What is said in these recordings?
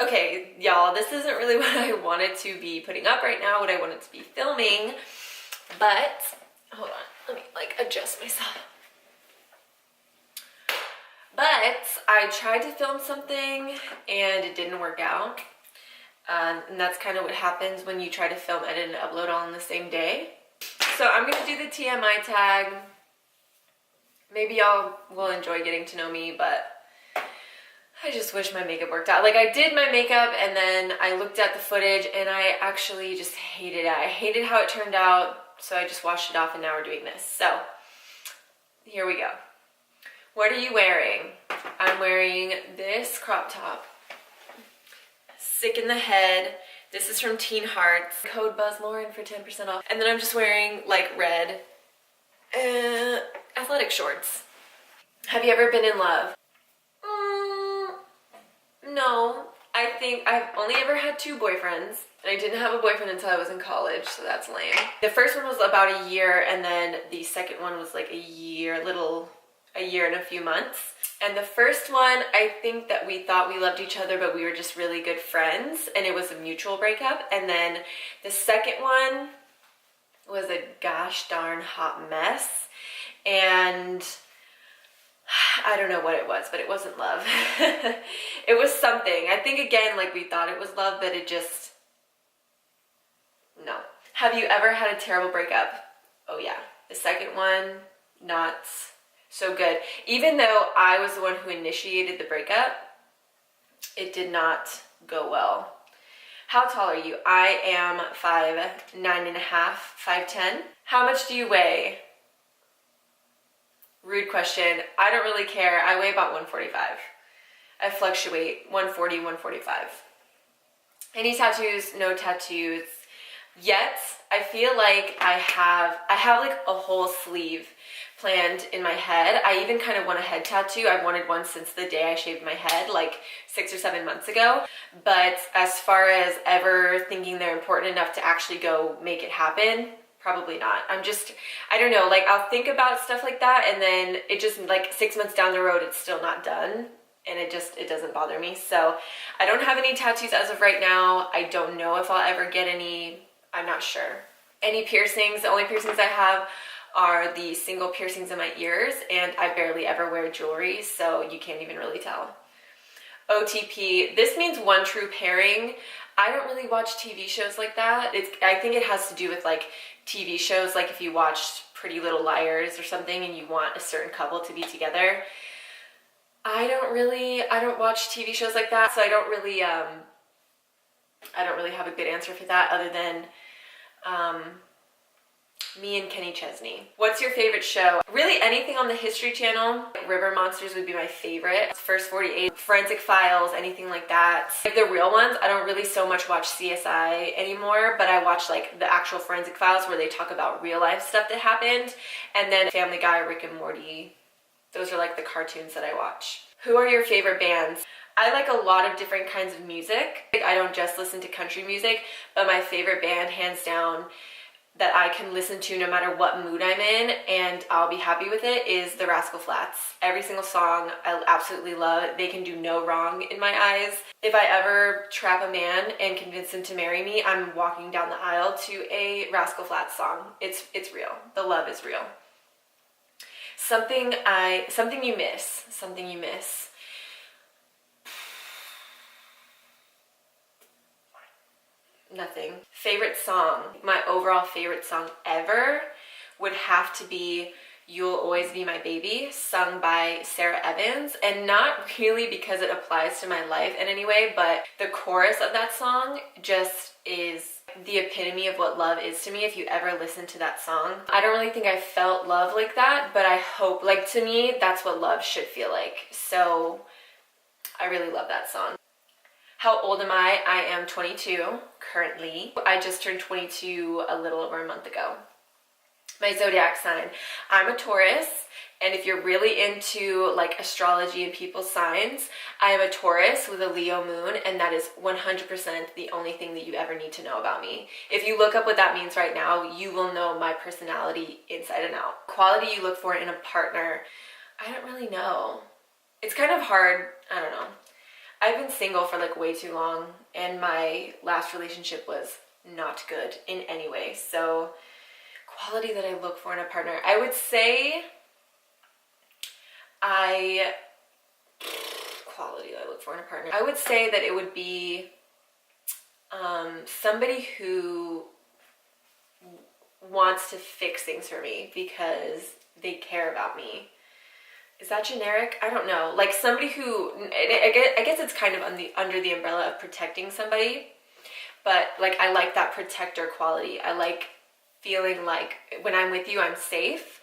Okay, y'all, this isn't really what I wanted to be putting up right now, what I wanted to be filming, but hold on, let me like adjust myself. But I tried to film something and it didn't work out. And that's kind of what happens when you try to film, edit, and upload all in the same day. So I'm gonna do the TMI tag. Maybe y'all will enjoy getting to know me, but I just wish my makeup worked out. Like, I did my makeup and then I looked at the footage and I actually just hated it. I hated how it turned out, so I just washed it off and now we're doing this. So, here we go. What are you wearing? I'm wearing this crop top. Sick in the head. This is from Teen Hearts. Code BuzzLauren for 10% off. And then I'm just wearing like red athletic shorts. Have you ever been in love? No, I think I've only ever had 2 boyfriends, and I didn't have a boyfriend until I was in college, so that's lame. The first one was about a year, and then the second one was like a year and a few months. And the first one, I think that we thought we loved each other, but we were just really good friends, and it was a mutual breakup. And then the second one was a gosh darn hot mess, and I don't know what it was, but it wasn't love. It was something. I think, again, like, we thought it was love, but it just, no. Have you ever had a terrible breakup? Oh yeah. The second one, not so good. Even though I was the one who initiated the breakup, it did not go well. How tall are you? I am 5'9.5", 5'10". How much do you weigh? Rude question. I don't really care. I weigh about 145. I fluctuate 140, 145. Any tattoos? No tattoos yet. I feel like I have like a whole sleeve planned in my head. I even kind of want a head tattoo. I've wanted one since the day I shaved my head, like 6 or 7 months ago. But as far as ever thinking they're important enough to actually go make it happen, probably not. I don't know, like, I'll think about stuff like that and then it just, like, 6 months down the road, it's still not done, and it doesn't bother me. So I don't have any tattoos as of right now. I don't know if I'll ever get any. I'm not sure. Any piercings? The only piercings I have are the single piercings in my ears, and I barely ever wear jewelry, so you can't even really tell. OTP, this means one true pairing. I don't really watch TV shows like that. I think it has to do with like TV shows, like if you watched Pretty Little Liars or something and you want a certain couple to be together. I don't watch TV shows like that, so I don't really have a good answer for that other than me and Kenny Chesney. What's your favorite show? Really anything on the History Channel. River Monsters would be my favorite. First 48, Forensic Files, anything like that. Like the real ones, I don't really so much watch CSI anymore, but I watch like the actual Forensic Files where they talk about real life stuff that happened. And then Family Guy, Rick and Morty. Those are like the cartoons that I watch. Who are your favorite bands? I like a lot of different kinds of music. I don't just listen to country music, but my favorite band, hands down, that I can listen to no matter what mood I'm in and I'll be happy with it, is the Rascal Flatts. Every single song I absolutely love. They can do no wrong in my eyes. If I ever trap a man and convince him to marry me, I'm walking down the aisle to a Rascal Flatts song. It's real. The love is real. Something you miss. Nothing. Favorite song? My overall favorite song ever would have to be You'll Always Be My Baby, sung by Sarah Evans. And not really because it applies to my life in any way, but the chorus of that song just is the epitome of what love is to me. If you ever listen to that song, I don't really think I felt love like that, but I hope, like, to me, that's what love should feel like. So I really love that song. How old am I? I am 22 currently. I just turned 22 a little over a month ago. My zodiac sign. I'm a Taurus, and if you're really into like astrology and people's signs, I am a Taurus with a Leo moon, and that is 100% the only thing that you ever need to know about me. If you look up what that means right now, you will know my personality inside and out. Quality you look for in a partner, I don't really know. It's kind of hard, I don't know. I've been single for like way too long, and my last relationship was not good in any way. So quality that I look for in a partner, I would say quality that I look for in a partner, I would say that it would be somebody who wants to fix things for me because they care about me. Is that generic? I don't know. Like somebody who, I guess it's kind of under the umbrella of protecting somebody, but like I like that protector quality. I like feeling like when I'm with you, I'm safe,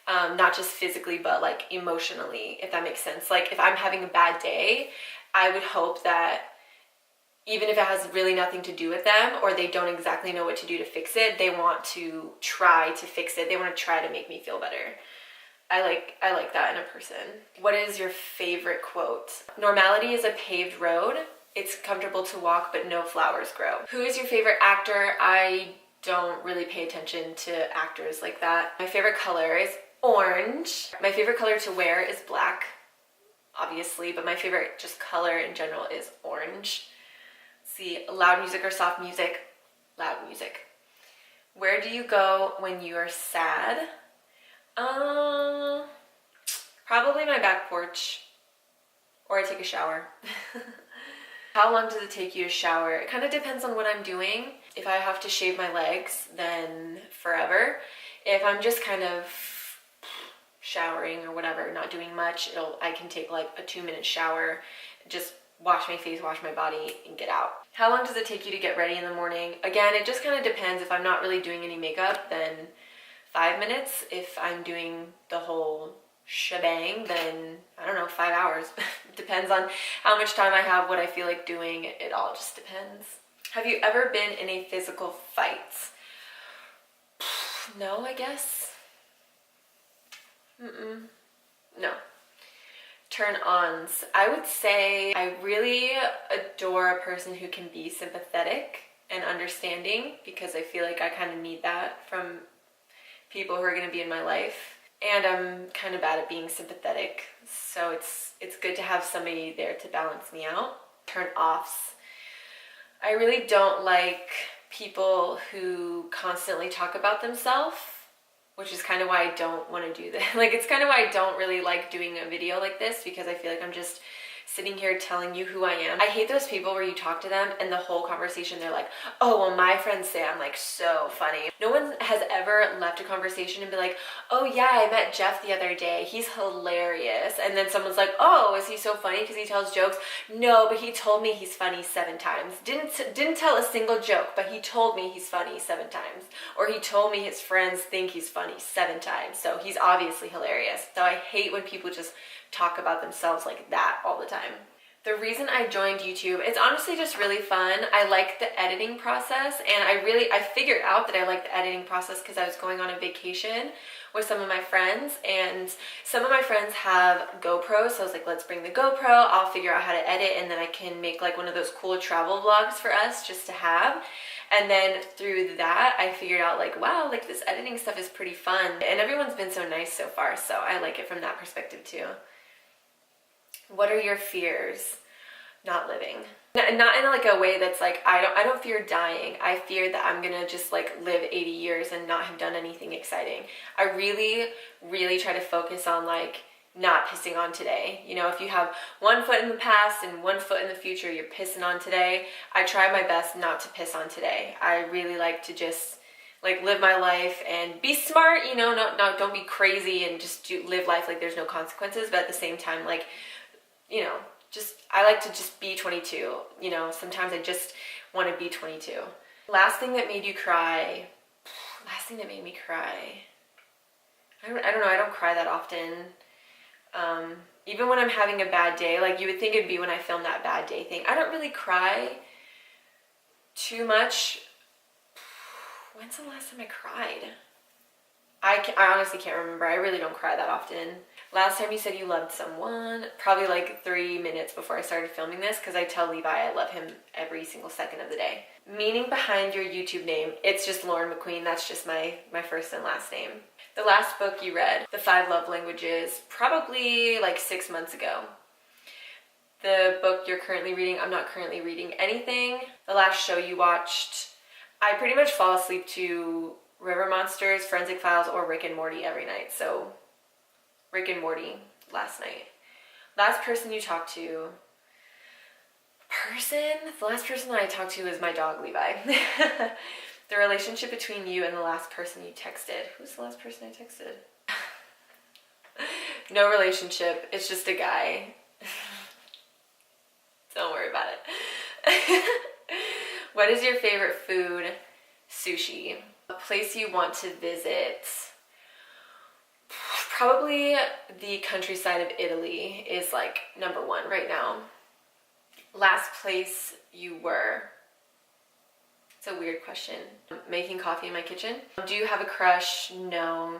not just physically, but like emotionally, if that makes sense. Like if I'm having a bad day, I would hope that even if it has really nothing to do with them or they don't exactly know what to do to fix it, they want to try to fix it. They want to try to make me feel better. I like that in a person. What is your favorite quote? Normality is a paved road. It's comfortable to walk, but no flowers grow. Who is your favorite actor? I don't really pay attention to actors like that. My favorite color is orange. My favorite color to wear is black, obviously, but my favorite just color in general is orange. See, loud music or soft music? Loud music. Where do you go when you are sad? Probably my back porch, or I take a shower. How long does it take you to shower? It kind of depends on what I'm doing. If I have to shave my legs, then forever. If I'm just kind of showering or whatever, not doing much, I can take like a 2-minute shower, just wash my face, wash my body, and get out. How long does it take you to get ready in the morning? Again, it just kind of depends. If I'm not really doing any makeup, then 5 minutes. If I'm doing the whole shebang, then I don't know, 5 hours. Depends on how much time I have, what I feel like doing. It all just depends. Have you ever been in a physical fight? No, I guess. No. Turn-ons. I would say I really adore a person who can be sympathetic and understanding, because I feel like I kind of need that from people who are going to be in my life. And I'm kind of bad at being sympathetic, so it's good to have somebody there to balance me out. Turn-offs. I really don't like people who constantly talk about themselves, which is kind of why I don't want to do that. Like, it's kind of why I don't really like doing a video like this, because I feel like I'm just sitting here telling you who I am. I hate those people where you talk to them and the whole conversation they're like, oh, well, my friends say I'm like so funny. No one has ever left a conversation and be like, oh yeah, I met Jeff the other day, he's hilarious. And then someone's like, oh, is he so funny because he tells jokes? No, but he told me he's funny 7 times. Didn't tell a single joke, but he told me he's funny 7 times. Or he told me his friends think he's funny 7 times, so he's obviously hilarious. So I hate when people just talk about themselves like that all the time. The reason I joined YouTube, it's honestly just really fun. I like the editing process, and I figured out that I like the editing process because I was going on a vacation with some of my friends, and some of my friends have GoPros, so I was like, let's bring the GoPro, I'll figure out how to edit, and then I can make like one of those cool travel vlogs for us just to have. And then through that, I figured out like, wow, like this editing stuff is pretty fun, and everyone's been so nice so far, so I like it from that perspective too. What are your fears? Not living. Not in like a way that's like, I don't fear dying. I fear that I'm gonna just like live 80 years and not have done anything exciting. I really, really try to focus on like not pissing on today. You know, if you have one foot in the past and one foot in the future, you're pissing on today. I try my best not to piss on today. I really like to just like live my life and be smart, you know, don't be crazy and just live life like there's no consequences, but at the same time, like, you know, I like to just be 22, you know, sometimes I just want to be 22. Last thing that made you cry. Last thing that made me cry. I don't know, I don't cry that often. Even when I'm having a bad day, like you would think it'd be when I film that bad day thing. I don't really cry too much. When's the last time I cried? I honestly can't remember. I really don't cry that often. Last time you said you loved someone, probably like 3 minutes before I started filming this, because I tell Levi I love him every single second of the day. Meaning behind your YouTube name, it's just Lauren McQueen. That's just my first and last name. The last book you read, The 5 Love Languages, probably like 6 months ago. The book you're currently reading. I'm not currently reading anything. The last show you watched. I pretty much fall asleep to River Monsters, Forensic Files, or Rick and Morty every night. So Rick and Morty last night. Last person you talked to. The last person that I talked to is my dog, Levi. The relationship between you and the last person you texted. Who's the last person I texted? No relationship. It's just a guy. Don't worry about it. What is your favorite food? Sushi. A place you want to visit? Probably the countryside of Italy is like number one right now. Last place you were? It's a weird question. Making coffee in my kitchen. Do you have a crush? No.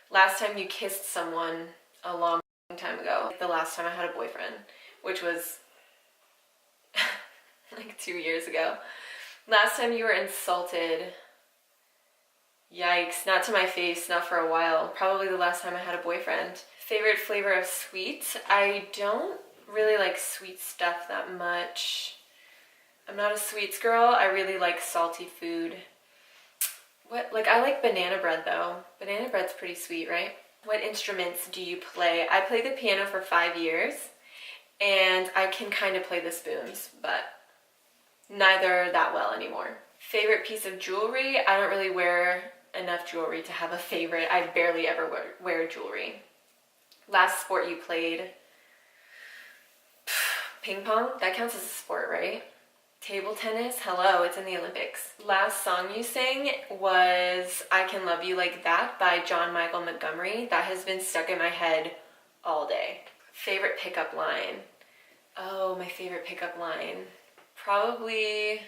Last time you kissed someone? A long time ago. The last time I had a boyfriend, which was like 2 years ago. Last time you were insulted? Yikes, not to my face, not for a while. Probably the last time I had a boyfriend. Favorite flavor of sweets? I don't really like sweet stuff that much. I'm not a sweets girl. I really like salty food. I like banana bread though. Banana bread's pretty sweet, right? What instruments do you play? I played the piano for 5 years and I can kind of play the spoons, but neither that well anymore. Favorite piece of jewelry? I don't really wear enough jewelry to have a favorite. I barely ever wear jewelry. Last sport you played? Ping pong? That counts as a sport, right? Table tennis? Hello, it's in the Olympics. Last song you sang was I Can Love You Like That by John Michael Montgomery. That has been stuck in my head all day. Favorite pickup line? Oh, my favorite pickup line. Probably,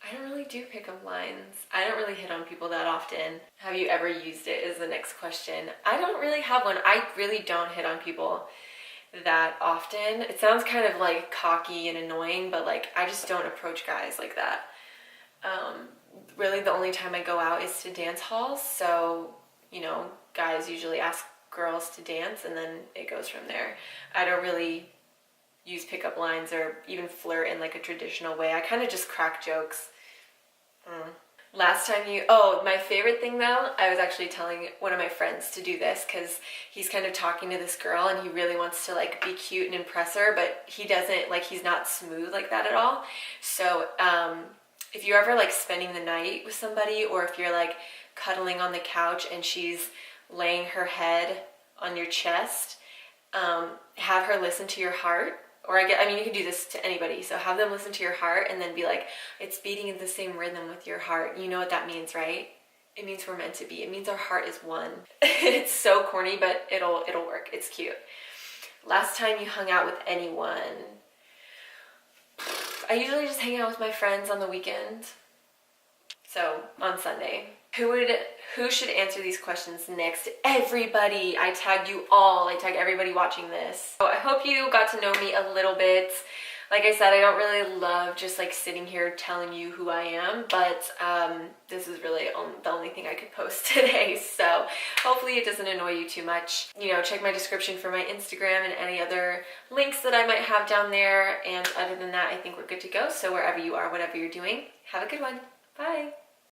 I don't really do pickup lines. I don't really hit on people that often. Have you ever used it is the next question. I don't really have one. I really don't hit on people that often. It sounds kind of like cocky and annoying, but like I just don't approach guys like that. Really the only time I go out is to dance halls, so you know, guys usually ask girls to dance and then it goes from there. I don't really use pickup lines or even flirt in like a traditional way. I kind of just crack jokes. Last time my favorite thing though, I was actually telling one of my friends to do this because he's kind of talking to this girl and he really wants to like be cute and impress her, but he doesn't, like he's not smooth like that at all. So if you're ever like spending the night with somebody, or if you're like cuddling on the couch and she's laying her head on your chest, have her listen to your heart. Or you can do this to anybody. So have them listen to your heart and then be like, it's beating in the same rhythm with your heart. You know what that means, right? It means we're meant to be. It means our heart is one. It's so corny, but it'll work. It's cute. Last time you hung out with anyone? I usually just hang out with my friends on the weekend. So on Sunday. Who should answer these questions next? Everybody. I tagged you all. I tagged everybody watching this. So I hope you got to know me a little bit. Like I said, I don't really love just like sitting here telling you who I am, but this is really the only thing I could post today. So hopefully it doesn't annoy you too much. You know, check my description for my Instagram and any other links that I might have down there. And other than that, I think we're good to go. So wherever you are, whatever you're doing, have a good one. Bye.